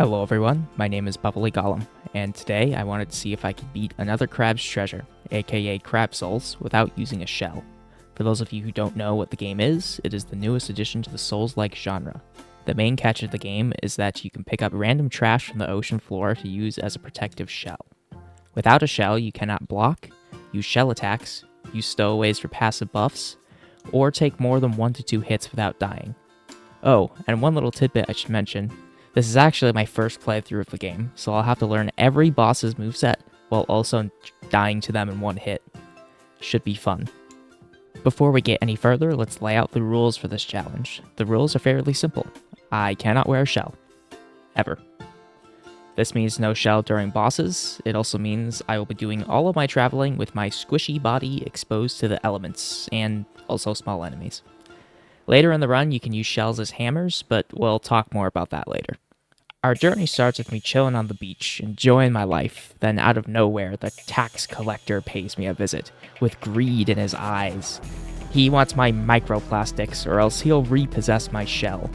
Hello everyone, my name is Bubbly Golem, and today I wanted to see if I could beat another Crab's Treasure, aka Crab Souls, without using a shell. For those of you who don't know what the game is, it is the newest addition to the Souls-like genre. The main catch of the game is that you can pick up random trash from the ocean floor to use as a protective shell. Without a shell, you cannot block, use shell attacks, use stowaways for passive buffs, or take more than 1 to 2 hits without dying. Oh, and one little tidbit I should mention. This is actually my first playthrough of the game, so I'll have to learn every boss's moveset while also dying to them in one hit. Should be fun. Before we get any further, let's lay out the rules for this challenge. The rules are fairly simple. I cannot wear a shell. Ever. This means no shell during bosses. It also means I will be doing all of my traveling with my squishy body exposed to the elements, and also small enemies. Later in the run, you can use shells as hammers, but we'll talk more about that later. Our journey starts with me chilling on the beach, enjoying my life. Then out of nowhere, the tax collector pays me a visit, with greed in his eyes. He wants my microplastics, or else he'll repossess my shell.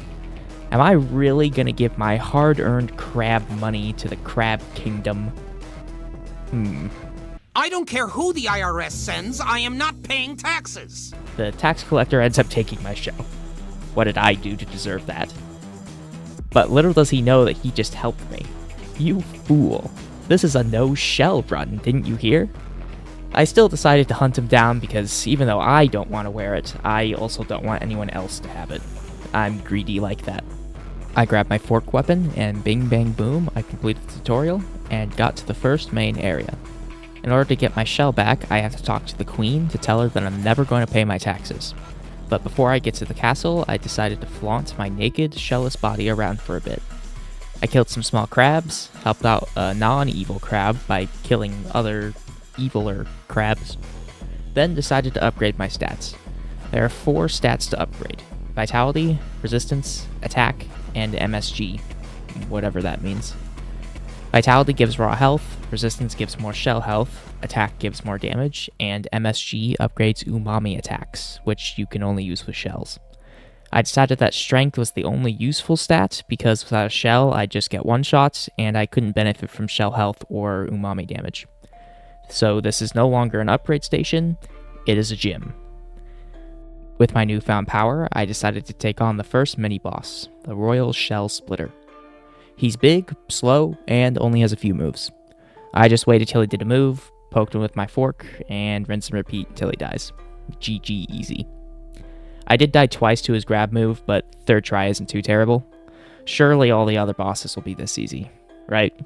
Am I really gonna give my hard-earned crab money to the Crab Kingdom? I don't care who the IRS sends, I am not paying taxes. The tax collector ends up taking my shell. What did I do to deserve that? But little does he know that he just helped me. You fool. This is a no-shell run, didn't you hear? I still decided to hunt him down because even though I don't want to wear it, I also don't want anyone else to have it. I'm greedy like that. I grabbed my fork weapon and bing bang boom, I completed the tutorial and got to the first main area. In order to get my shell back, I have to talk to the queen to tell her that I'm never going to pay my taxes. But before I get to the castle, I decided to flaunt my naked, shellless body around for a bit. I killed some small crabs, helped out a non-evil crab by killing other eviler crabs, then decided to upgrade my stats. There are 4 stats to upgrade: Vitality, Resistance, Attack, and MSG, whatever that means. Vitality gives raw health, Resistance gives more shell health, Attack gives more damage, and MSG upgrades Umami attacks, which you can only use with shells. I decided that Strength was the only useful stat, because without a shell I'd just get one-shots, and I couldn't benefit from shell health or Umami damage. So this is no longer an upgrade station, it is a gym. With my newfound power, I decided to take on the first mini-boss, the Royal Shell Splitter. He's big, slow, and only has a few moves. I just waited till he did a move, poked him with my fork, and rinse and repeat until he dies. GG easy. I did die twice to his grab move, but third try isn't too terrible. Surely all the other bosses will be this easy, right?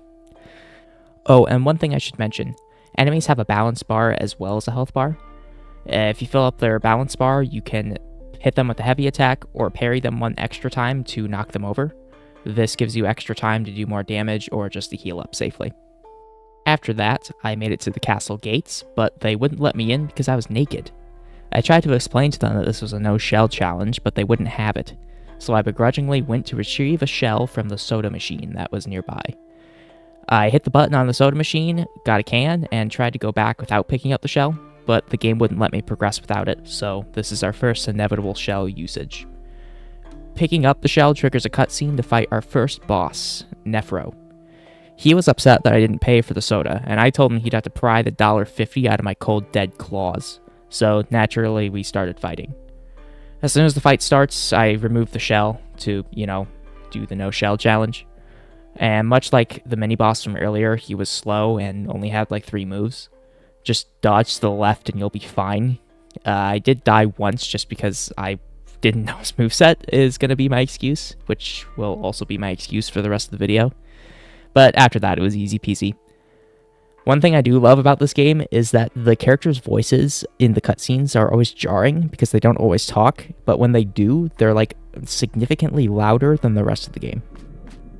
Oh, and one thing I should mention. Enemies have a balance bar as well as a health bar. If you fill up their balance bar, you can hit them with a heavy attack or parry them one extra time to knock them over. This gives you extra time to do more damage or just to heal up safely. After that, I made it to the castle gates, but they wouldn't let me in because I was naked. I tried to explain to them that this was a no-shell challenge, but they wouldn't have it, so I begrudgingly went to retrieve a shell from the soda machine that was nearby. I hit the button on the soda machine, got a can, and tried to go back without picking up the shell, but the game wouldn't let me progress without it, so this is our first inevitable shell usage. Picking up the shell triggers a cutscene to fight our first boss, Nefro. He was upset that I didn't pay for the soda, and I told him he'd have to pry the $1.50 out of my cold dead claws, so naturally we started fighting. As soon as the fight starts, I removed the shell to, do the no-shell challenge. And much like the mini-boss from earlier, he was slow and only had like 3 moves. Just dodge to the left and you'll be fine. I did die once just because I didn't know his moveset is going to be my excuse, which will also be my excuse for the rest of the video. But after that, it was easy peasy. One thing I do love about this game is that the characters' voices in the cutscenes are always jarring because they don't always talk, but when they do, they're like significantly louder than the rest of the game.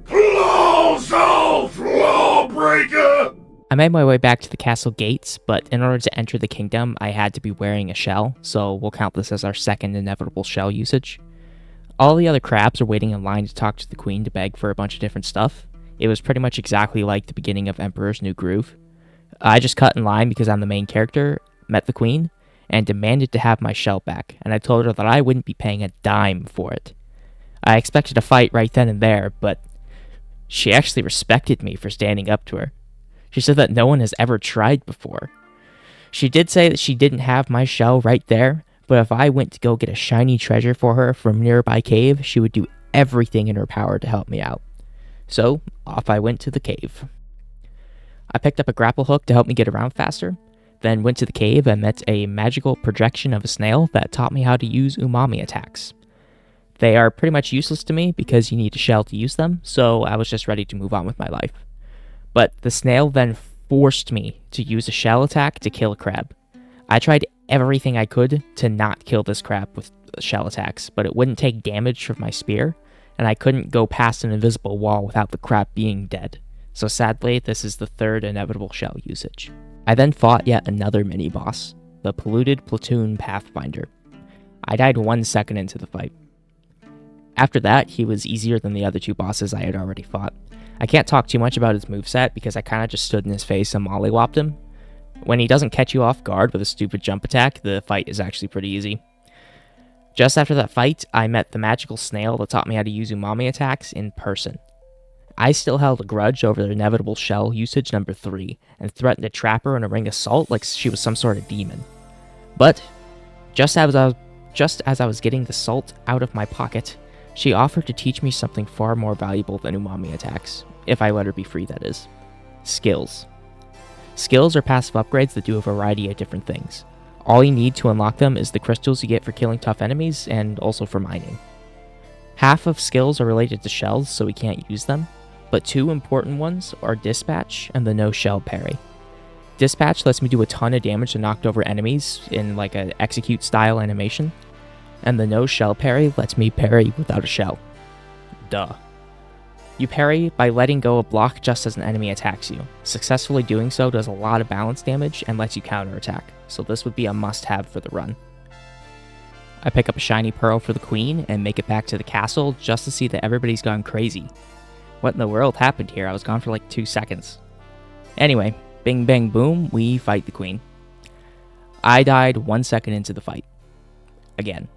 Flow breaker! I made my way back to the castle gates, but in order to enter the kingdom, I had to be wearing a shell, so we'll count this as our second inevitable shell usage. All the other crabs are waiting in line to talk to the queen to beg for a bunch of different stuff. It was pretty much exactly like the beginning of Emperor's New Groove. I just cut in line because I'm the main character, met the queen, and demanded to have my shell back, and I told her that I wouldn't be paying a dime for it. I expected a fight right then and there, but She actually respected me for standing up to her. She said that no one has ever tried before. She did say that she didn't have my shell right there, but if I went to go get a shiny treasure for her from a nearby cave, she would do everything in her power to help me out. So, off I went to the cave. I picked up a grapple hook to help me get around faster, then went to the cave and met a magical projection of a snail that taught me how to use umami attacks. They are pretty much useless to me because you need a shell to use them, so I was just ready to move on with my life. But the snail then forced me to use a shell attack to kill a crab. I tried everything I could to not kill this crab with shell attacks, but it wouldn't take damage from my spear, and I couldn't go past an invisible wall without the crab being dead. So sadly, this is the third inevitable shell usage. I then fought yet another mini-boss, the Polluted Platoon Pathfinder. I died 1 second into the fight. After that, he was easier than the other two bosses I had already fought. I can't talk too much about his moveset because I kinda just stood in his face and mollywopped him. When he doesn't catch you off guard with a stupid jump attack, the fight is actually pretty easy. Just after that fight, I met the magical snail that taught me how to use umami attacks in person. I still held a grudge over the inevitable shell usage number 3, and threatened to trap her in a ring of salt like she was some sort of demon. But, just as I was getting the salt out of my pocket, she offered to teach me something far more valuable than umami attacks, if I let her be free, that is. Skills. Skills are passive upgrades that do a variety of different things. All you need to unlock them is the crystals you get for killing tough enemies, and also for mining. Half of skills are related to shells, so we can't use them, but 2 important ones are Dispatch and the No Shell Parry. Dispatch lets me do a ton of damage to knocked over enemies in like an execute style animation, and the No Shell Parry lets me parry without a shell. Duh. You parry by letting go of block just as an enemy attacks you. Successfully doing so does a lot of balance damage and lets you counterattack, so this would be a must-have for the run. I pick up a shiny pearl for the queen and make it back to the castle just to see that everybody's gone crazy. What in the world happened here? I was gone for like 2 seconds. Anyway, bing bang boom, we fight the queen. I died 1 second into the fight. Again.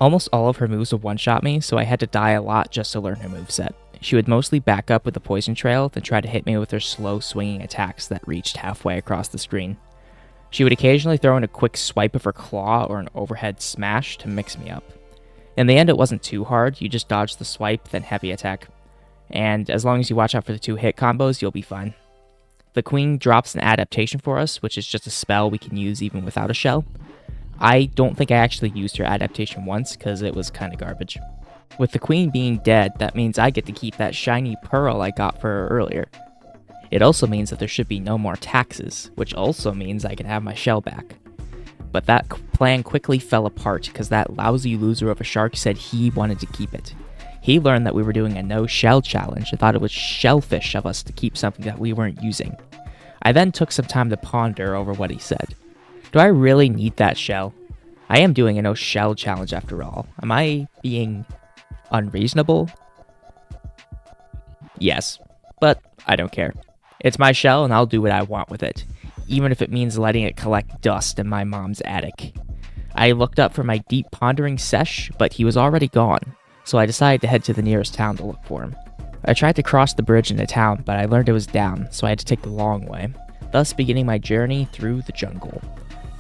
Almost all of her moves would one-shot me, so I had to die a lot just to learn her moveset. She would mostly back up with the poison trail, then try to hit me with her slow swinging attacks that reached halfway across the screen. She would occasionally throw in a quick swipe of her claw or an overhead smash to mix me up. In the end, it wasn't too hard, you just dodge the swipe, then heavy attack. And as long as you watch out for the 2 hit combos, you'll be fine. The queen drops an adaptation for us, which is just a spell we can use even without a shell. I don't think I actually used her adaptation once, because it was kinda garbage. With the queen being dead, that means I get to keep that shiny pearl I got for her earlier. It also means that there should be no more taxes, which also means I can have my shell back. But that plan quickly fell apart, because that lousy loser of a shark said he wanted to keep it. He learned that we were doing a no-shell challenge and thought it was shellfish of us to keep something that we weren't using. I then took some time to ponder over what he said. Do I really need that shell? I am doing a no-shell challenge after all. Am I being unreasonable? Yes, but I don't care. It's my shell and I'll do what I want with it, even if it means letting it collect dust in my mom's attic. I looked up for my deep pondering sesh, but he was already gone, so I decided to head to the nearest town to look for him. I tried to cross the bridge into town, but I learned it was down, so I had to take the long way, thus beginning my journey through the jungle.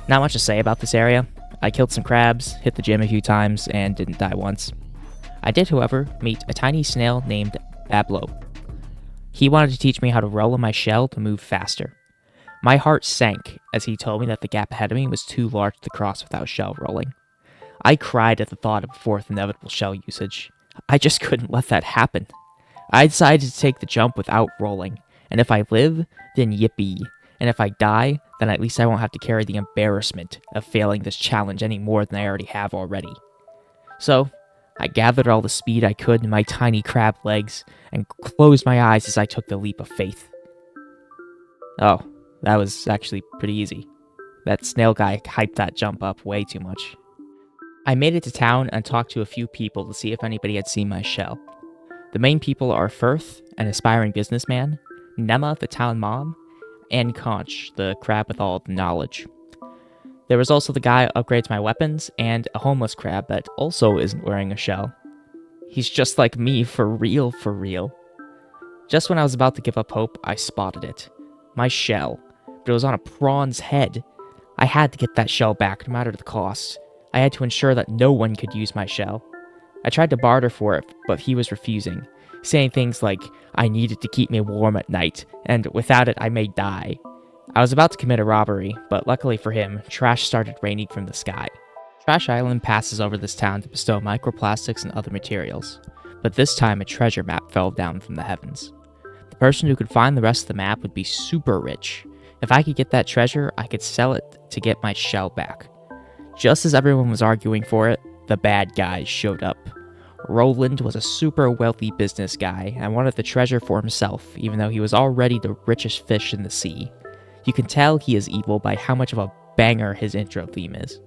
Not much to say about this area. I killed some crabs, hit the gym a few times, and didn't die once. I did, however, meet a tiny snail named Bablo. He wanted to teach me how to roll in my shell to move faster. My heart sank as he told me that the gap ahead of me was too large to cross without shell rolling. I cried at the thought of a 4th inevitable shell usage. I just couldn't let that happen. I decided to take the jump without rolling, and if I live, then yippee, and if I die, then at least I won't have to carry the embarrassment of failing this challenge any more than I already have already. So, I gathered all the speed I could in my tiny crab legs, and closed my eyes as I took the leap of faith. Oh, that was actually pretty easy. That snail guy hyped that jump up way too much. I made it to town and talked to a few people to see if anybody had seen my shell. The main people are Firth, an aspiring businessman, Nema, the town mom, and Conch, the crab with all the knowledge. There was also the guy who upgrades my weapons, and a homeless crab that also isn't wearing a shell. He's just like me, for real, for real. Just when I was about to give up hope, I spotted it. My shell. But it was on a prawn's head. I had to get that shell back, no matter the cost. I had to ensure that no one could use my shell. I tried to barter for it, but he was refusing, saying things like, I needed to keep me warm at night, and without it I may die. I was about to commit a robbery, but luckily for him, trash started raining from the sky. Trash Island passes over this town to bestow microplastics and other materials, but this time a treasure map fell down from the heavens. The person who could find the rest of the map would be super rich. If I could get that treasure, I could sell it to get my shell back. Just as everyone was arguing for it, the bad guys showed up. Roland was a super wealthy business guy and wanted the treasure for himself, even though he was already the richest fish in the sea. You can tell he is evil by how much of a banger his intro theme is.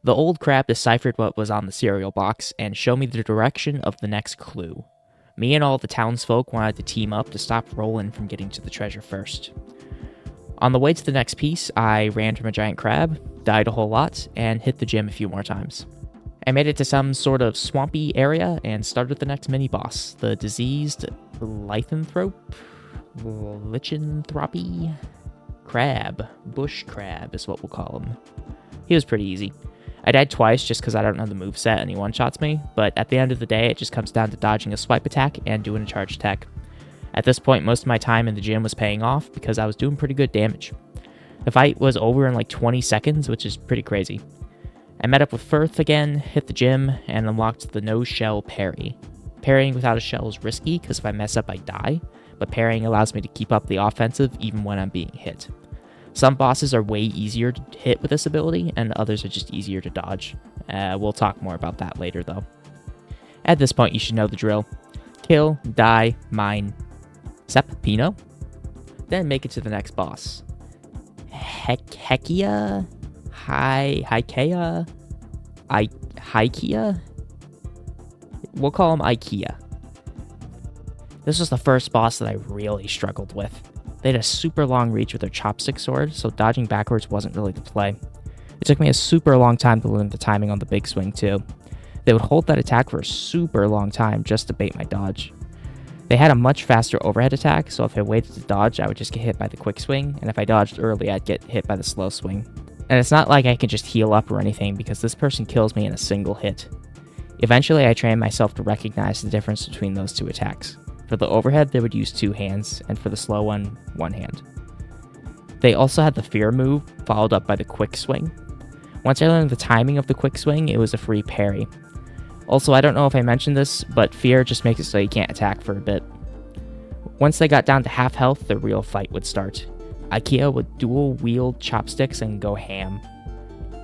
The old crab deciphered what was on the cereal box and showed me the direction of the next clue. Me and all the townsfolk wanted to team up to stop Roland from getting to the treasure first. On the way to the next piece, I ran from a giant crab, died a whole lot, and hit the gym a few more times. I made it to some sort of swampy area and started the next mini-boss, the diseased lycanthrope? Lycanthropy? Crab. Bush crab is what we'll call him. He was pretty easy. I died twice just because I don't know the moveset and he one-shots me, but at the end of the day, it just comes down to dodging a swipe attack and doing a charge attack. At this point, most of my time in the gym was paying off because I was doing pretty good damage. The fight was over in like 20 seconds, which is pretty crazy. I met up with Firth again, hit the gym, and unlocked the no-shell parry. Parrying without a shell is risky because if I mess up, I die, but parrying allows me to keep up the offensive even when I'm being hit. Some bosses are way easier to hit with this ability, and others are just easier to dodge. We'll talk more about that later, though. At this point, you should know the drill. Kill, die, mine, Pino. Then make it to the next boss. Ikea? Ikea? We'll call him Ikea. This was the first boss that I really struggled with. They had a super long reach with their chopstick sword, so dodging backwards wasn't really the play. It took me a super long time to learn the timing on the big swing too. They would hold that attack for a super long time just to bait my dodge. They had a much faster overhead attack, so if I waited to dodge, I would just get hit by the quick swing, and if I dodged early, I'd get hit by the slow swing. And it's not like I can just heal up or anything, because this person kills me in a single hit. Eventually, I trained myself to recognize the difference between those two attacks. For the overhead, they would use 2 hands, and for the slow one, 1 hand. They also had the fear move, followed up by the quick swing. Once I learned the timing of the quick swing, it was a free parry. Also, I don't know if I mentioned this, but fear just makes it so you can't attack for a bit. Once they got down to half health, the real fight would start. Ikea would dual-wield chopsticks and go ham.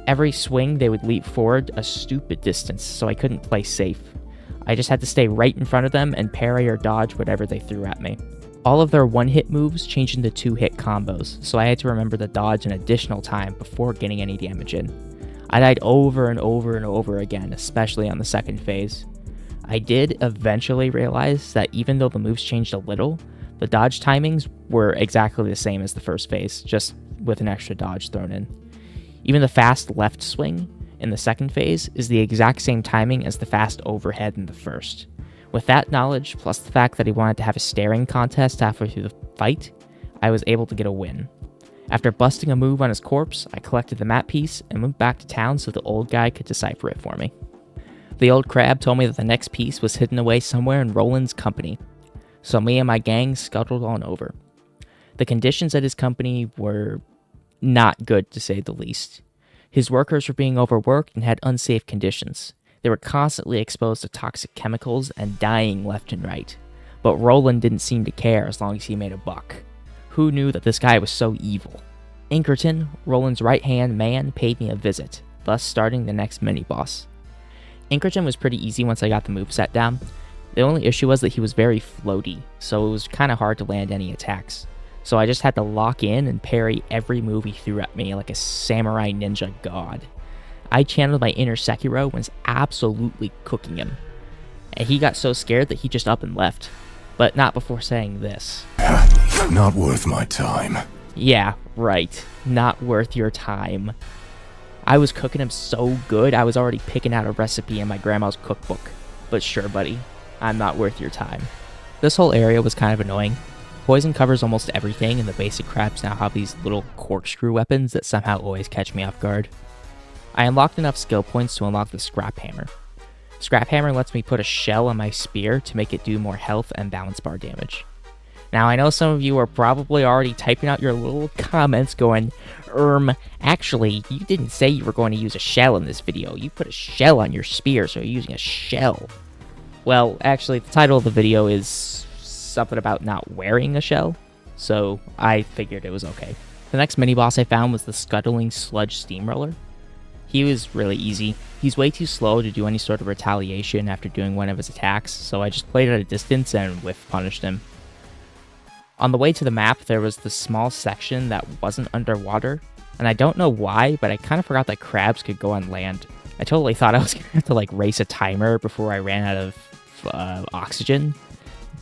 Every swing, they would leap forward a stupid distance, so I couldn't play safe. I just had to stay right in front of them and parry or dodge whatever they threw at me. All of their one-hit moves changed into 2-hit combos, so I had to remember to dodge an additional time before getting any damage in. I died over and over and over again, especially on the second phase. I did eventually realize that even though the moves changed a little, the dodge timings were exactly the same as the first phase, just with an extra dodge thrown in. Even the fast left swing in the second phase is the exact same timing as the fast overhead in the first. With that knowledge, plus the fact that he wanted to have a staring contest halfway through the fight, I was able to get a win. After busting a move on his corpse, I collected the map piece and went back to town so the old guy could decipher it for me. The old crab told me that the next piece was hidden away somewhere in Roland's company, so me and my gang scuttled on over. The conditions at his company were not good, to say the least. His workers were being overworked and had unsafe conditions. They were constantly exposed to toxic chemicals and dying left and right. But Roland didn't seem to care as long as he made a buck. Who knew that this guy was so evil? Inkerton, Roland's right-hand man, paid me a visit, thus starting the next mini-boss. Inkerton was pretty easy once I got the moveset down. The only issue was that he was very floaty, so it was kind of hard to land any attacks. So I just had to lock in and parry every move he threw at me like a samurai ninja god. I channeled my inner Sekiro and was absolutely cooking him. And he got so scared that he just up and left. But not before saying this. Not worth my time. Yeah, right. Not worth your time. I was cooking him so good, I was already picking out a recipe in my grandma's cookbook. But sure, buddy, I'm not worth your time. This whole area was kind of annoying. Poison covers almost everything, and the basic crabs now have these little corkscrew weapons that somehow always catch me off guard. I unlocked enough skill points to unlock the Scrap Hammer. Scrap Hammer lets me put a shell on my spear to make it do more health and balance bar damage. Now, I know some of you are probably already typing out your little comments going, actually, you didn't say you were going to use a shell in this video. You put a shell on your spear, so you're using a shell. Well, actually, the title of the video is something about not wearing a shell, so I figured it was okay. The next mini-boss I found was the Scuttling Sludge Steamroller. He was really easy. He's way too slow to do any sort of retaliation after doing one of his attacks, so I just played at a distance and whiff punished him. On the way to the map, there was this small section that wasn't underwater, and I don't know why, but I kind of forgot that crabs could go on land. I totally thought I was going to have to race a timer before I ran out of oxygen,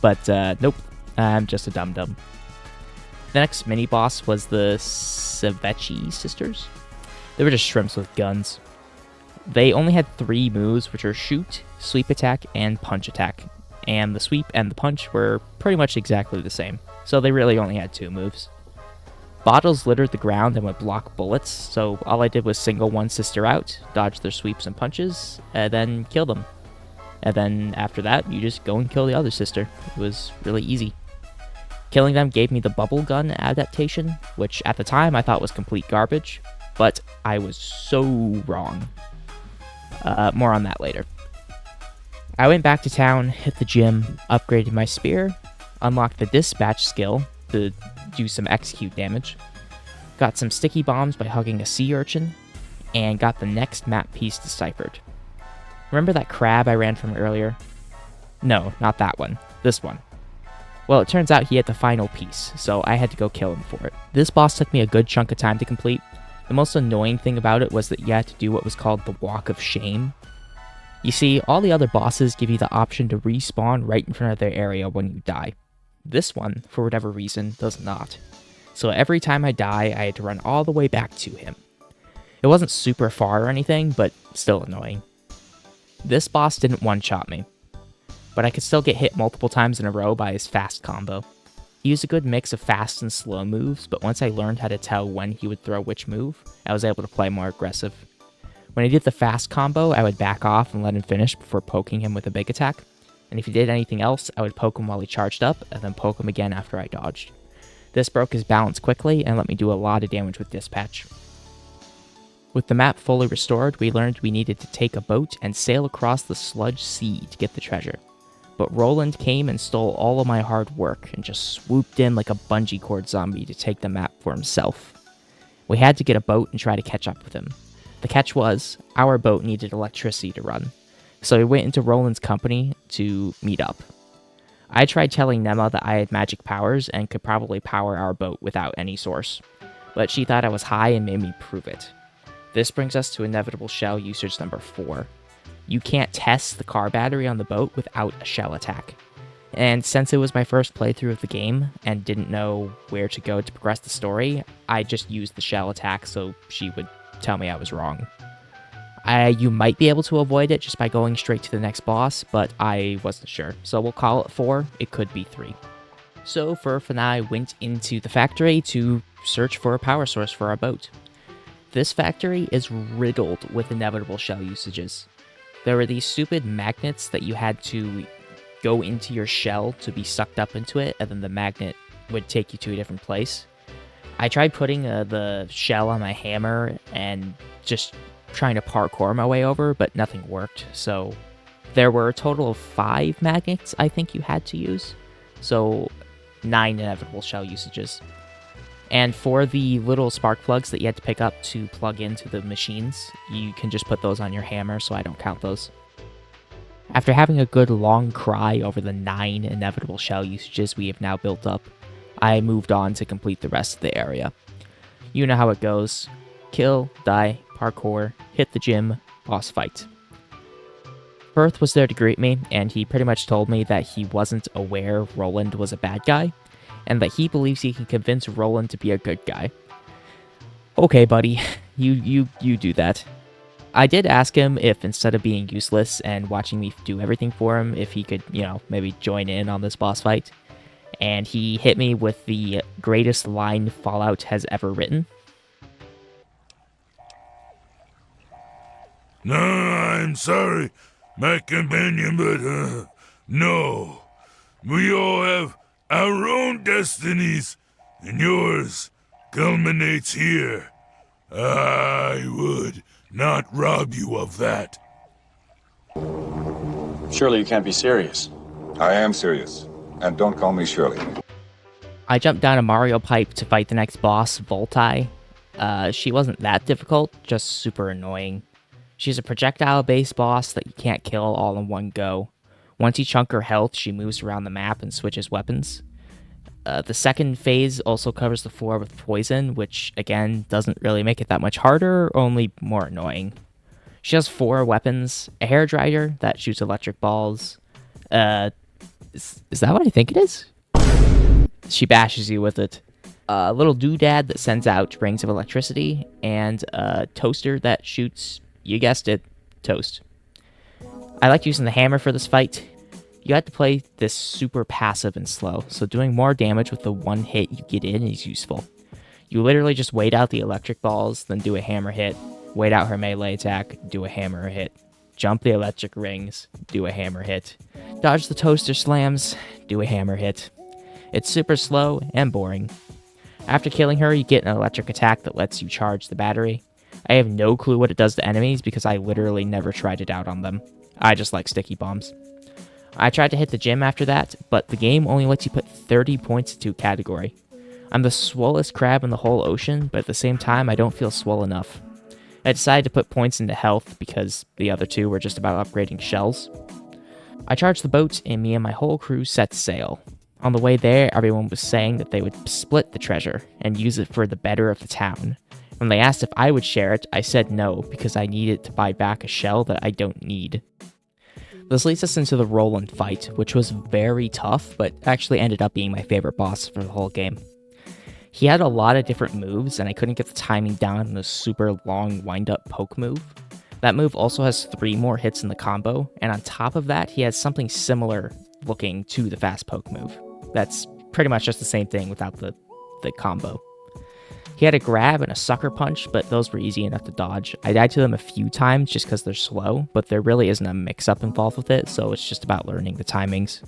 but nope, I'm just a dum-dum. The next mini-boss was the Ceviche sisters. They were just shrimps with guns. They only had 3 moves, which are shoot, sweep attack, and punch attack, and the sweep and the punch were pretty much exactly the same, so they really only had 2 moves. Bottles littered the ground and would block bullets, so all I did was single one sister out, dodge their sweeps and punches, and then kill them. And then after that, you just go and kill the other sister. It was really easy. Killing them gave me the bubble gun adaptation, which at the time I thought was complete garbage, but I was so wrong. More on that later. I went back to town, hit the gym, upgraded my spear, unlocked the dispatch skill to do some execute damage, got some sticky bombs by hugging a sea urchin, and got the next map piece deciphered. Remember that crab I ran from earlier? No, not that one. This one. Well, it turns out he had the final piece, so I had to go kill him for it. This boss took me a good chunk of time to complete. The most annoying thing about it was that you had to do what was called the Walk of Shame. You see, all the other bosses give you the option to respawn right in front of their area when you die. This one, for whatever reason, does not. So every time I die, I had to run all the way back to him. It wasn't super far or anything, but still annoying. This boss didn't one-shot me, but I could still get hit multiple times in a row by his fast combo. He used a good mix of fast and slow moves, but once I learned how to tell when he would throw which move, I was able to play more aggressive. When I did the fast combo, I would back off and let him finish before poking him with a big attack, and if he did anything else, I would poke him while he charged up, and then poke him again after I dodged. This broke his balance quickly and let me do a lot of damage with dispatch. With the map fully restored, we learned we needed to take a boat and sail across the sludge sea to get the treasure. But Roland came and stole all of my hard work and just swooped in like a bungee cord zombie to take the map for himself. We had to get a boat and try to catch up with him. The catch was, our boat needed electricity to run, so we went into Roland's company to meet up. I tried telling Nema that I had magic powers and could probably power our boat without any source, but she thought I was high and made me prove it. This brings us to inevitable shell usage number 4. You can't test the car battery on the boat without a shell attack. And since it was my first playthrough of the game and didn't know where to go to progress the story, I just used the shell attack so she would tell me I was wrong. You might be able to avoid it just by going straight to the next boss, but I wasn't sure. So we'll call it 4, it could be 3. So Furf and I went into the factory to search for a power source for our boat. This factory is riddled with inevitable shell usages. There were these stupid magnets that you had to go into your shell to be sucked up into it, and then the magnet would take you to a different place. I tried putting the shell on my hammer and just trying to parkour my way over, but nothing worked. So there were a total of 5 magnets I think you had to use. So 9 inevitable shell usages. And for the little spark plugs that you had to pick up to plug into the machines, you can just put those on your hammer, so I don't count those. After having a good long cry over the 9 inevitable shell usages we have now built up, I moved on to complete the rest of the area. You know how it goes. Kill, die, parkour, hit the gym, boss fight. Firth was there to greet me, and he pretty much told me that he wasn't aware Roland was a bad guy, and that he believes he can convince Roland to be a good guy. Okay, buddy, you do that. I did ask him if instead of being useless and watching me do everything for him, if he could, maybe join in on this boss fight. And he hit me with the greatest line Fallout has ever written. No, I'm sorry, my companion, but, no. We all have our own destinies, and yours culminates here. I would not rob you of that. Surely you can't be serious. I am serious, and don't call me Shirley. I jumped down a Mario pipe to fight the next boss, Volti. She wasn't that difficult, just super annoying. She's a projectile-based boss that you can't kill all in one go. Once you chunk her health, she moves around the map and switches weapons. The second phase also covers the floor with poison, which, again, doesn't really make it that much harder, only more annoying. She has 4 weapons, a hairdryer that shoots electric balls. Is that what I think it is? She bashes you with it. A little doodad that sends out rings of electricity, and a toaster that shoots, you guessed it, toast. I like using the hammer for this fight. You have to play this super passive and slow, so doing more damage with the one hit you get in is useful. You literally just wait out the electric balls, then do a hammer hit, wait out her melee attack, do a hammer hit, jump the electric rings, do a hammer hit, dodge the toaster slams, do a hammer hit. It's super slow and boring. After killing her, you get an electric attack that lets you charge the battery. I have no clue what it does to enemies because I literally never tried it out on them. I just like sticky bombs. I tried to hit the gym after that, but the game only lets you put 30 points into a category. I'm the swollest crab in the whole ocean, but at the same time, I don't feel swole enough. I decided to put points into health because the other 2 were just about upgrading shells. I charged the boat, and me and my whole crew set sail. On the way there, everyone was saying that they would split the treasure and use it for the better of the town. When they asked if I would share it, I said no because I needed to buy back a shell that I don't need. This leads us into the Roland fight, which was very tough, but actually ended up being my favorite boss for the whole game. He had a lot of different moves, and I couldn't get the timing down on the super long wind-up poke move. That move also has 3 more hits in the combo, and on top of that, he has something similar looking to the fast poke move. That's pretty much just the same thing without the combo. He had a grab and a sucker punch, but those were easy enough to dodge. I died to them a few times just because they're slow, but there really isn't a mix-up involved with it, so it's just about learning the timings.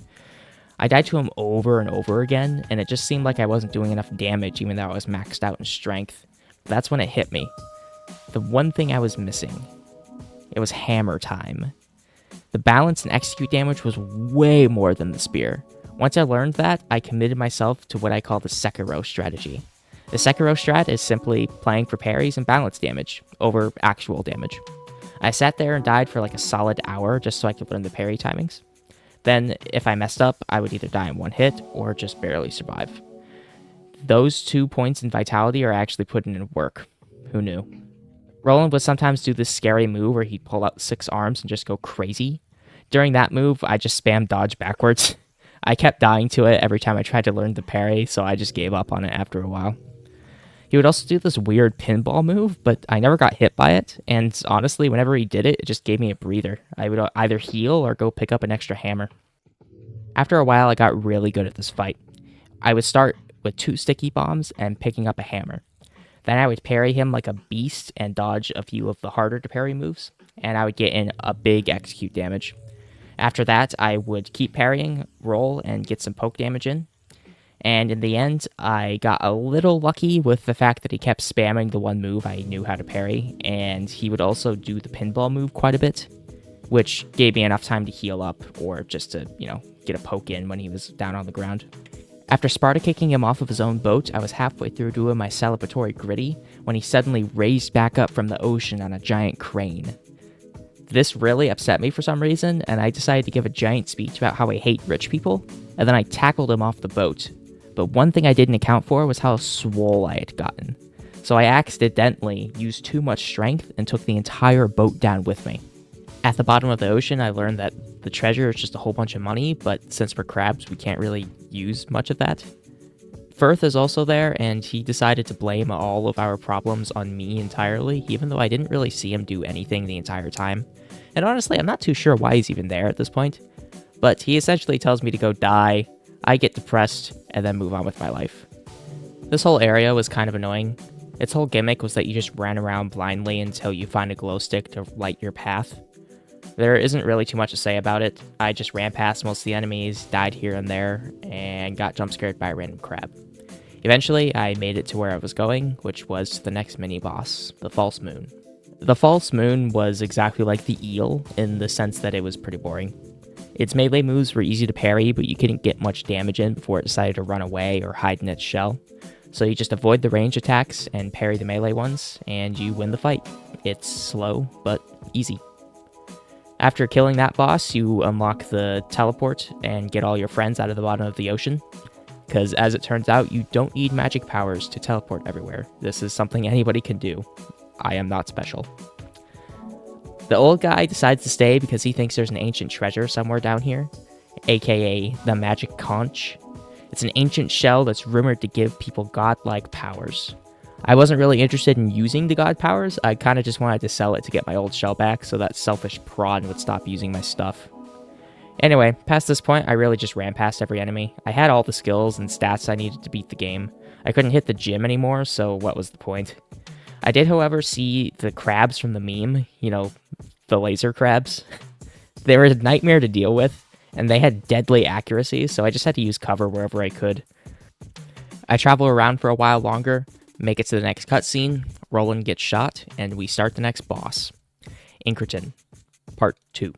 I died to him over and over again, and it just seemed like I wasn't doing enough damage even though I was maxed out in strength. That's when it hit me. The one thing I was missing. It was hammer time. The balance and execute damage was way more than the spear. Once I learned that, I committed myself to what I call the Sekiro strategy. The Sekiro strat is simply playing for parries and balance damage over actual damage. I sat there and died for like a solid hour just so I could learn the parry timings. Then, if I messed up, I would either die in one hit or just barely survive. Those 2 points in vitality are actually putting in work. Who knew? Roland would sometimes do this scary move where he'd pull out 6 arms and just go crazy. During that move, I just spammed dodge backwards. I kept dying to it every time I tried to learn the parry, so I just gave up on it after a while. He would also do this weird pinball move, but I never got hit by it, and honestly, whenever he did it, it just gave me a breather. I would either heal or go pick up an extra hammer. After a while, I got really good at this fight. I would start with 2 sticky bombs and picking up a hammer. Then I would parry him like a beast and dodge a few of the harder to parry moves, and I would get in a big execute damage. After that, I would keep parrying, roll, and get some poke damage in. And in the end, I got a little lucky with the fact that he kept spamming the one move I knew how to parry, and he would also do the pinball move quite a bit, which gave me enough time to heal up or just to, get a poke in when he was down on the ground. After Sparta kicking him off of his own boat, I was halfway through doing my celebratory gritty when he suddenly raised back up from the ocean on a giant crane. This really upset me for some reason, and I decided to give a giant speech about how I hate rich people, and then I tackled him off the boat. But one thing I didn't account for was how swole I had gotten. So I accidentally used too much strength and took the entire boat down with me. At the bottom of the ocean, I learned that the treasure is just a whole bunch of money, but since we're crabs, we can't really use much of that. Firth is also there, and he decided to blame all of our problems on me entirely, even though I didn't really see him do anything the entire time. And honestly, I'm not too sure why he's even there at this point. But he essentially tells me to go die, I get depressed, and then move on with my life. This whole area was kind of annoying. Its whole gimmick was that you just ran around blindly until you find a glow stick to light your path. There isn't really too much to say about it. I just ran past most of the enemies, died here and there, and got jump scared by a random crab. Eventually, I made it to where I was going, which was to the next mini-boss, the False Moon. The False Moon was exactly like the eel, in the sense that it was pretty boring. Its melee moves were easy to parry, but you couldn't get much damage in before it decided to run away or hide in its shell. So you just avoid the range attacks and parry the melee ones, and you win the fight. It's slow, but easy. After killing that boss, you unlock the teleport and get all your friends out of the bottom of the ocean. Because as it turns out, you don't need magic powers to teleport everywhere. This is something anybody can do. I am not special. The old guy decides to stay because he thinks there's an ancient treasure somewhere down here, aka the magic conch. It's an ancient shell that's rumored to give people godlike powers. I wasn't really interested in using the god powers, I kind of just wanted to sell it to get my old shell back so that selfish prawn would stop using my stuff. Anyway, past this point, I really just ran past every enemy. I had all the skills and stats I needed to beat the game. I couldn't hit the gym anymore, so what was the point? I did, however, see the crabs from the meme, you know, the laser crabs. They were a nightmare to deal with, and they had deadly accuracy, so I just had to use cover wherever I could. I travel around for a while longer, make it to the next cutscene, Roland gets shot, and we start the next boss. Inkerton, Part 2.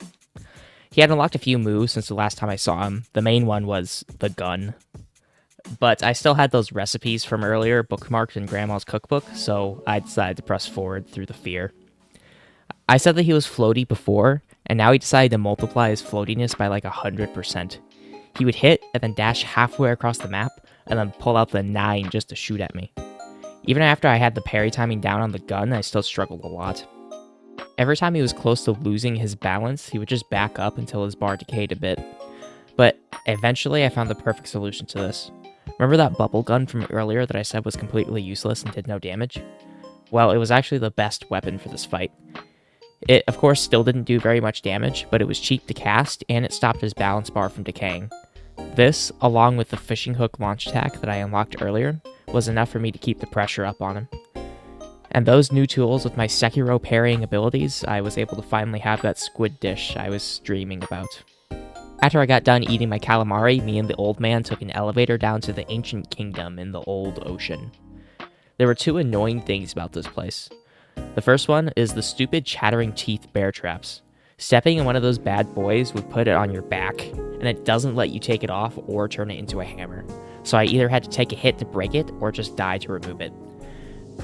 He had unlocked a few moves since the last time I saw him. The main one was the gun. But I still had those recipes from earlier bookmarked in Grandma's cookbook, so I decided to press forward through the fear. I said that he was floaty before, and now he decided to multiply his floatiness by like 100%. He would hit and then dash halfway across the map, and then pull out the 9 just to shoot at me. Even after I had the parry timing down on the gun, I still struggled a lot. Every time he was close to losing his balance, he would just back up until his bar decayed a bit. But eventually I found the perfect solution to this. Remember that bubble gun from earlier that I said was completely useless and did no damage? Well, it was actually the best weapon for this fight. It, of course, still didn't do very much damage, but it was cheap to cast, and it stopped his balance bar from decaying. This, along with the fishing hook launch attack that I unlocked earlier, was enough for me to keep the pressure up on him. And those new tools with my Sekiro parrying abilities, I was able to finally have that squid dish I was dreaming about. After I got done eating my calamari, me and the old man took an elevator down to the ancient kingdom in the old ocean. There were two annoying things about this place. The first one is the stupid chattering teeth bear traps. Stepping in one of those bad boys would put it on your back, and it doesn't let you take it off or turn it into a hammer. So I either had to take a hit to break it, or just die to remove it.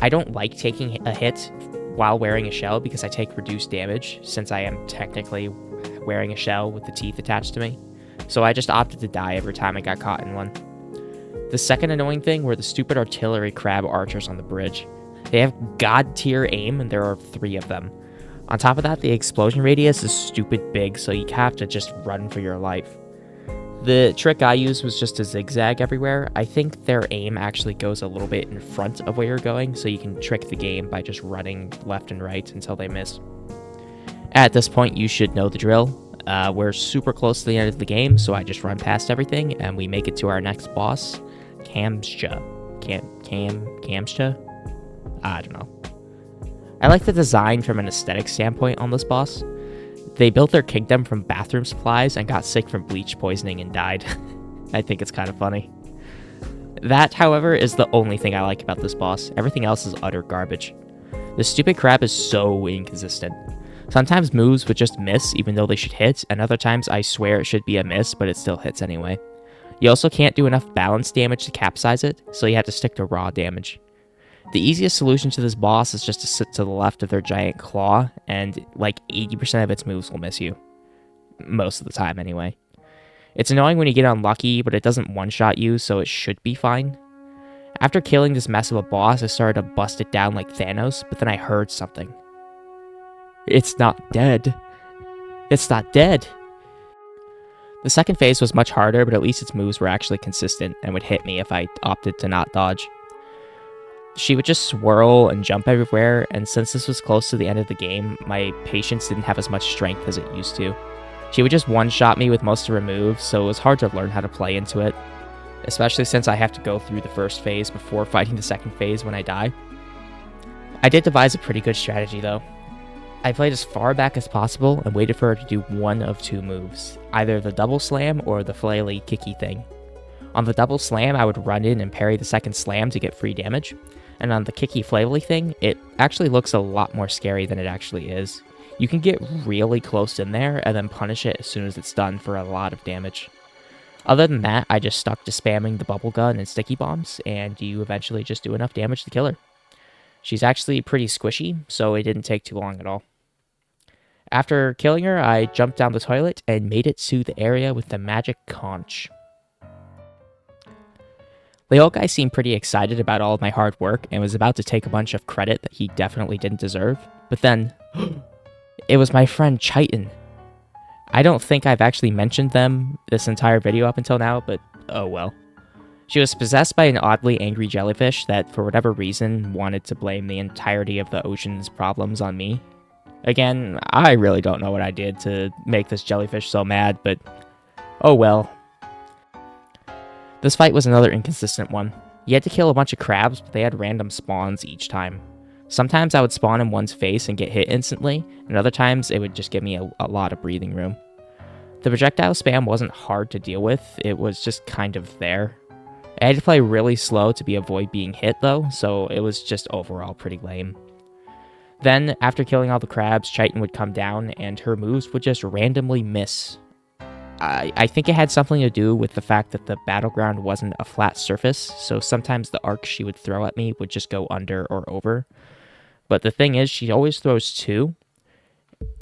I don't like taking a hit while wearing a shell because I take reduced damage, since I am technically wearing a shell with the teeth attached to me. So I just opted to die every time I got caught in one. The second annoying thing were the stupid artillery crab archers on the bridge. They have god tier aim, and there are 3 of them. On top of that, the explosion radius is stupid big, so you have to just run for your life. The trick I used was just to zigzag everywhere. I think their aim actually goes a little bit in front of where you're going, so you can trick the game by just running left and right until they miss. At this point, you should know the drill. We're super close to the end of the game, so I just run past everything, and we make it to our next boss, Camster. Camster? I don't know. I like the design from an aesthetic standpoint on this boss. They built their kingdom from bathroom supplies and got sick from bleach poisoning and died. I think it's kind of funny. That, however, is the only thing I like about this boss. Everything else is utter garbage. The stupid crab is so inconsistent. Sometimes moves would just miss even though they should hit, and other times I swear it should be a miss, but it still hits anyway. You also can't do enough balance damage to capsize it, so you have to stick to raw damage. The easiest solution to this boss is just to sit to the left of their giant claw, and like 80% of its moves will miss you. Most of the time, anyway. It's annoying when you get unlucky, but it doesn't one-shot you, so it should be fine. After killing this mess of a boss, I started to bust it down like Thanos, but then I heard something. It's not dead. It's not dead. The second phase was much harder, but at least its moves were actually consistent and would hit me if I opted to not dodge. She would just swirl and jump everywhere, and since this was close to the end of the game, my patience didn't have as much strength as it used to. She would just one-shot me with most of her moves, so it was hard to learn how to play into it, especially since I have to go through the first phase before fighting the second phase when I die. I did devise a pretty good strategy though. I played as far back as possible and waited for her to do one of two moves, either the double slam or the flaily kicky thing. On the double slam, I would run in and parry the second slam to get free damage, and on the kicky flaily thing, it actually looks a lot more scary than it actually is. You can get really close in there and then punish it as soon as it's done for a lot of damage. Other than that, I just stuck to spamming the bubble gun and sticky bombs, and you eventually just do enough damage to kill her. She's actually pretty squishy, so it didn't take too long at all. After killing her, I jumped down the toilet and made it to the area with the magic conch. The old guy seemed pretty excited about all of my hard work and was about to take a bunch of credit that he definitely didn't deserve, but then it was my friend Chitan. I don't think I've actually mentioned them this entire video up until now, but oh well. She was possessed by an oddly angry jellyfish that, for whatever reason, wanted to blame the entirety of the ocean's problems on me. Again, I really don't know what I did to make this jellyfish so mad, but oh well. This fight was another inconsistent one. You had to kill a bunch of crabs, but they had random spawns each time. Sometimes I would spawn in one's face and get hit instantly, and other times it would just give me a lot of breathing room. The projectile spam wasn't hard to deal with, it was just kind of there. I had to play really slow to avoid being hit though, so it was just overall pretty lame. Then, after killing all the crabs, Chitan would come down, and her moves would just randomly miss. I think it had something to do with the fact that the battleground wasn't a flat surface, so sometimes the arcs she would throw at me would just go under or over. But the thing is, she always throws two,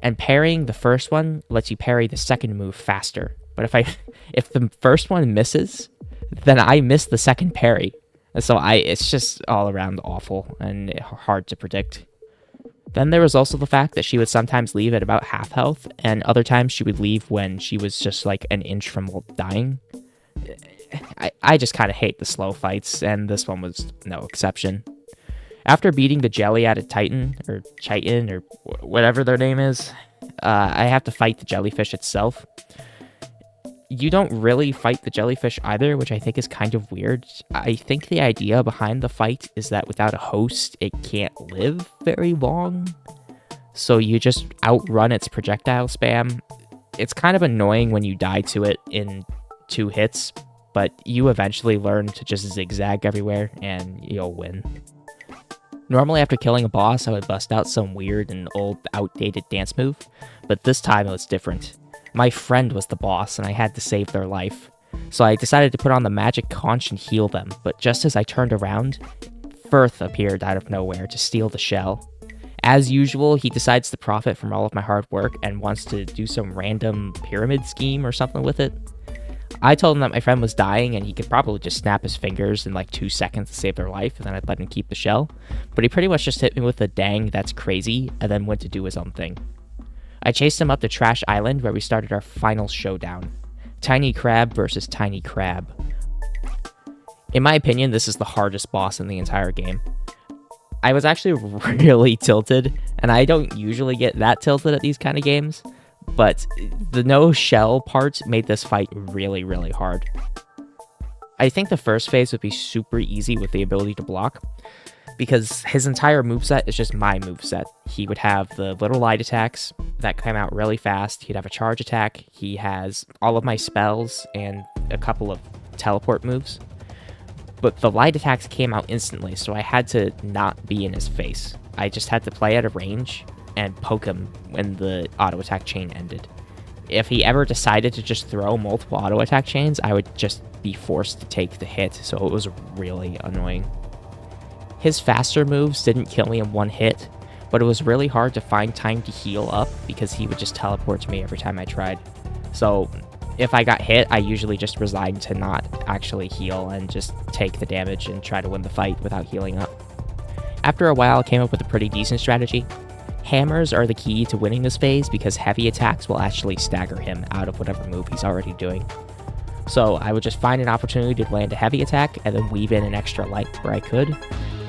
and parrying the first one lets you parry the second move faster. But if the first one misses, then I miss the second parry. So it's just all around awful and hard to predict. Then there was also the fact that she would sometimes leave at about half health, and other times she would leave when she was just like an inch from dying. I just kind of hate the slow fights, and this one was no exception. After beating the jelly out of Chitan, or whatever their name is, I have to fight the jellyfish itself. You don't really fight the jellyfish either, which I think is kind of weird. I think the idea behind the fight is that without a host, it can't live very long. So you just outrun its projectile spam. It's kind of annoying when you die to it in 2 hits, but you eventually learn to just zigzag everywhere and you'll win. Normally after killing a boss, I would bust out some weird and old outdated dance move, but this time it was different. My friend was the boss, and I had to save their life. So I decided to put on the magic conch and heal them, but just as I turned around, Firth appeared out of nowhere to steal the shell. As usual, he decides to profit from all of my hard work and wants to do some random pyramid scheme or something with it. I told him that my friend was dying and he could probably just snap his fingers in like 2 seconds to save their life, and then I'd let him keep the shell. But he pretty much just hit me with a dang, that's crazy, and then went to do his own thing. I chased him up to Trash Island where we started our final showdown. Tiny Crab versus Tiny Crab. In my opinion, this is the hardest boss in the entire game. I was actually really tilted, and I don't usually get that tilted at these kind of games, but the no shell part made this fight really, really hard. I think the first phase would be super easy with the ability to block, because his entire moveset is just my moveset. He would have the little light attacks that come out really fast, he'd have a charge attack, he has all of my spells and a couple of teleport moves. But the light attacks came out instantly, so I had to not be in his face. I just had to play at a range and poke him when the auto attack chain ended. If he ever decided to just throw multiple auto attack chains, I would just be forced to take the hit, so it was really annoying. His faster moves didn't kill me in 1 hit, but it was really hard to find time to heal up because he would just teleport to me every time I tried. So if I got hit, I usually just resigned to not actually heal and just take the damage and try to win the fight without healing up. After a while, I came up with a pretty decent strategy. Hammers are the key to winning this phase because heavy attacks will actually stagger him out of whatever move he's already doing. So I would just find an opportunity to land a heavy attack and then weave in an extra light where I could,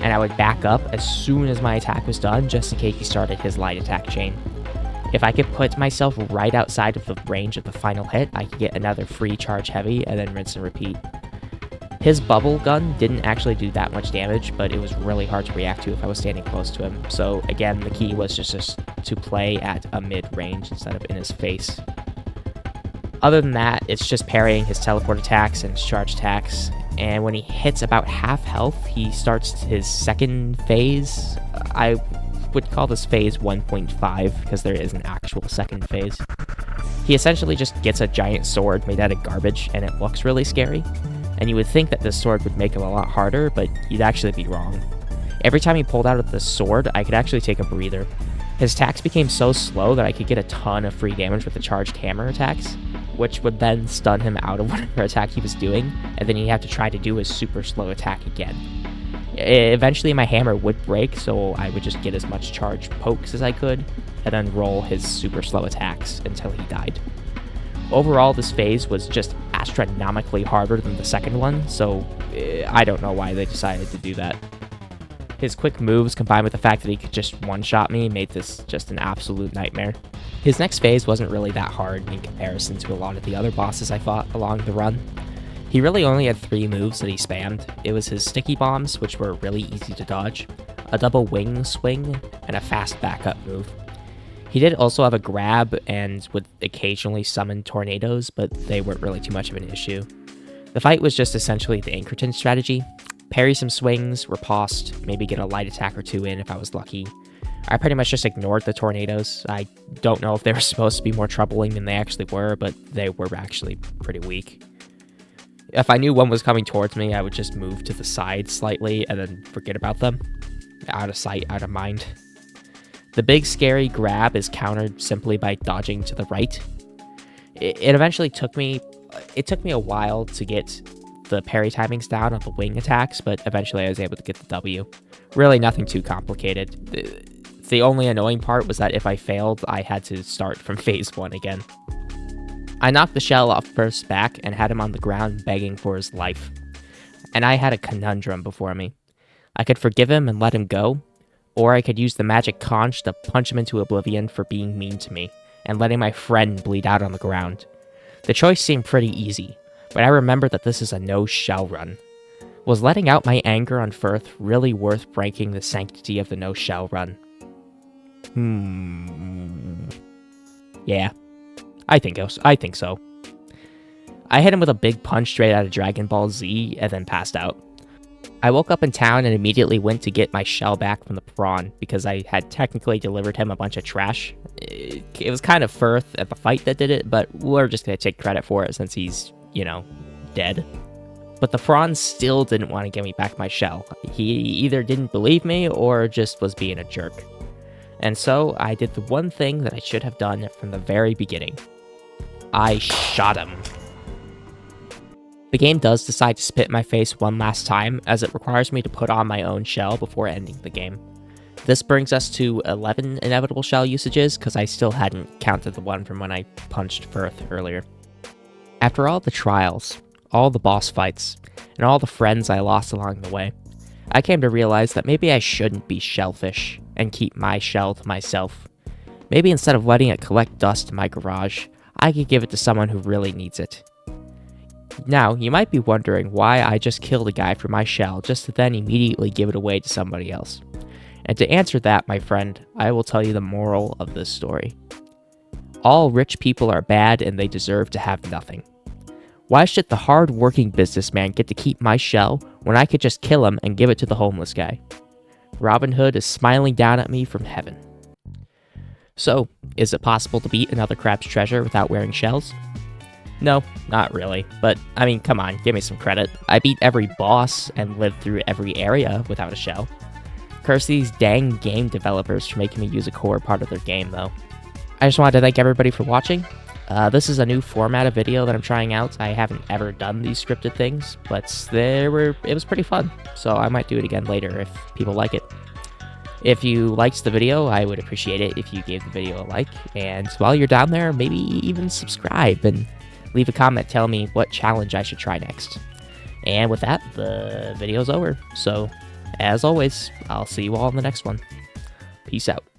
and I would back up as soon as my attack was done just in case he started his light attack chain. If I could put myself right outside of the range of the final hit, I could get another free charge heavy and then rinse and repeat. His bubble gun didn't actually do that much damage, but it was really hard to react to if I was standing close to him. So again, the key was just to play at a mid-range instead of in his face. Other than that, it's just parrying his teleport attacks and his charge attacks, and when he hits about half health, he starts his second phase. I would call this phase 1.5 because there is an actual second phase. He essentially just gets a giant sword made out of garbage, and it looks really scary. And you would think that this sword would make him a lot harder, but you'd actually be wrong. Every time he pulled out the sword, I could actually take a breather. His attacks became so slow that I could get a ton of free damage with the charged hammer attacks, which would then stun him out of whatever attack he was doing, and then he'd have to try to do his super slow attack again. Eventually my hammer would break, so I would just get as much charged pokes as I could, and then roll his super slow attacks until he died. Overall, this phase was just astronomically harder than the second one, so I don't know why they decided to do that. His quick moves combined with the fact that he could just one-shot me made this just an absolute nightmare. His next phase wasn't really that hard in comparison to a lot of the other bosses I fought along the run. He really only had 3 moves that he spammed. It was his sticky bombs, which were really easy to dodge, a double wing swing, and a fast backup move. He did also have a grab and would occasionally summon tornadoes, but they weren't really too much of an issue. The fight was just essentially the Inkerton strategy. Parry some swings, riposte, maybe get a light attack or 2 in if I was lucky. I pretty much just ignored the tornadoes. I don't know if they were supposed to be more troubling than they actually were, but they were actually pretty weak. If I knew one was coming towards me, I would just move to the side slightly and then forget about them. Out of sight, out of mind. The big scary grab is countered simply by dodging to the right. It eventually took me a while to get the parry timings down on the wing attacks, but eventually I was able to get the W. Really nothing too complicated. The only annoying part was that if I failed, I had to start from phase 1 again. I knocked the shell off Firth's back and had him on the ground begging for his life. And I had a conundrum before me. I could forgive him and let him go, or I could use the magic conch to punch him into oblivion for being mean to me, and letting my friend bleed out on the ground. The choice seemed pretty easy, but I remember that this is a no-shell run. Was letting out my anger on Firth really worth breaking the sanctity of the no-shell run? Yeah, I think so. I hit him with a big punch straight out of Dragon Ball Z, and then passed out. I woke up in town and immediately went to get my shell back from the prawn, because I had technically delivered him a bunch of trash. It was kind of Firth at the fight that did it, but we're just going to take credit for it since he's, dead. But the prawn still didn't want to give me back my shell. He either didn't believe me or just was being a jerk. And so I did the one thing that I should have done from the very beginning. I shot him. The game does decide to spit in my face one last time, as it requires me to put on my own shell before ending the game. This brings us to 11 inevitable shell usages, because I still hadn't counted the one from when I punched Firth earlier. After all the trials, all the boss fights, and all the friends I lost along the way, I came to realize that maybe I shouldn't be shellfish and keep my shell to myself. Maybe instead of letting it collect dust in my garage, I could give it to someone who really needs it. Now, you might be wondering why I just killed a guy for my shell just to then immediately give it away to somebody else. And to answer that, my friend, I will tell you the moral of this story. All rich people are bad and they deserve to have nothing. Why should the hard-working businessman get to keep my shell when I could just kill him and give it to the homeless guy? Robin Hood is smiling down at me from heaven. So, is it possible to beat another crab's treasure without wearing shells? No, not really, but I mean, come on, give me some credit. I beat every boss and lived through every area without a shell. Curse these dang game developers for making me use a core part of their game, though. I just wanted to thank everybody for watching. This is a new format of video that I'm trying out. I haven't ever done these scripted things, but it was pretty fun, so I might do it again later if people like it. If you liked the video, I would appreciate it if you gave the video a like, and while you're down there, maybe even subscribe and leave a comment telling me what challenge I should try next. And with that, the video's over. So, as always, I'll see you all in the next one. Peace out.